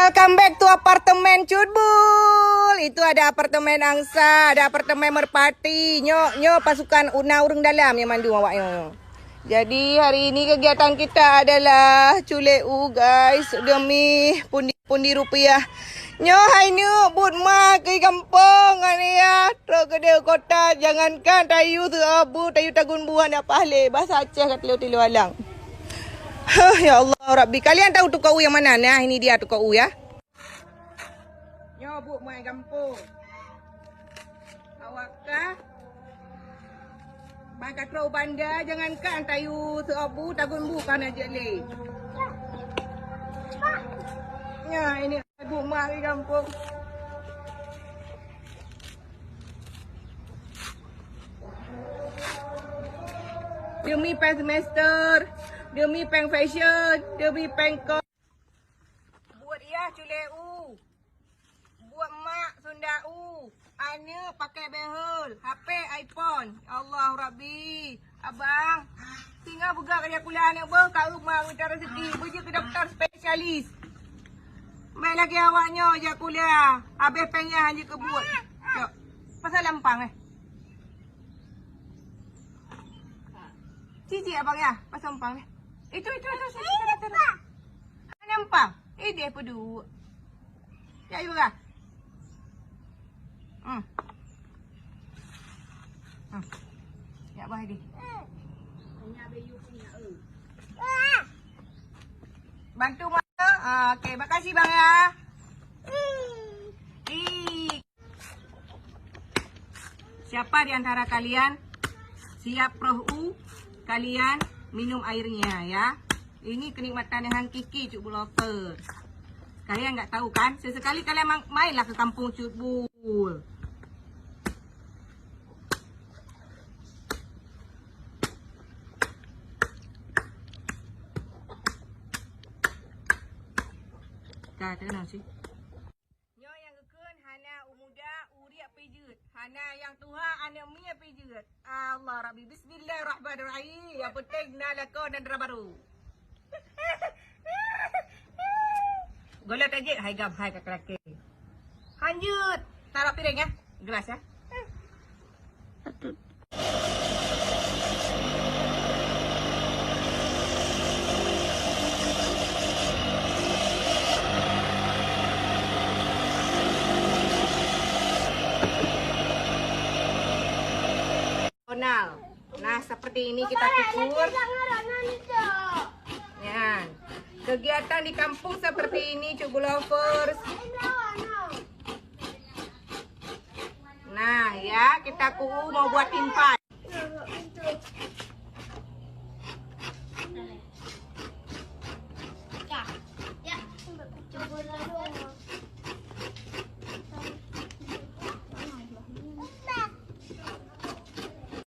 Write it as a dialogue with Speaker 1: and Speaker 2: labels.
Speaker 1: welcome back to apartemen Cudbul. Itu ada apartemen angsa, ada apartemen merpati. Nyo pasukan una urung dalam yang mandu awaknya. Jadi hari ini kegiatan kita adalah culeu guys, demi pundi rupiah. Nyo hai nyo but ma ke kampung ani ya, truk ke kota jangankan tayu tu abu tayu tagun buah nak pahle bahasa Aceh kat tilu alang. Ya Allah Rabbi, kalian tahu tukar U yang mana? Nah, ini dia tukar U ya. Nyobuk mai kampung. Awakah Bangka trau banda jangankan tayu seabu tagun bukan aja le. Ya, ini ibu mak di kampung. Demi pen semester, demi pen fashion, demi pen kos. Buat ia culeu. Buat mak sundau. Ana pakai behel, HP iPhone. Allah Rabbi. Abang, tinggal buka kerja kuliah anak bah kat rumah minta rezeki. Pergi ke doktor spesialis. Baik lagi awaknya je kuliah. Habis pengah je kebut. Cok. Pasal lampang Cici abang ya, pasal lampang ni. Itu. Nampak? Dia pedu. Ya juga. Ya bah dia. Bantu mak. Okey, makasih bang ya. Siapa di antara kalian siap roh U? Kalian minum airnya ya. Ini kenikmatan yang Kiki Cudbul offer. Kalian nggak tahu kan? Sesekali kalian mainlah ke kampung Cudbul. Dah kenal sih. Nyo yang gekun hana umuda uriak pijut. Hana yang tuha anak mia pijut. Allah Rabbi bismillahirrahmanirrahim. Yang penting nalako dan baru. Golat aja hai gam hai kakak. Lanjut. Taruh piring ya. Gelas ya. Nah, seperti ini kita kukur. Ya. Kegiatan di kampung seperti ini Cudbul lovers. Nah, ya, kita kuku mau buat timpan.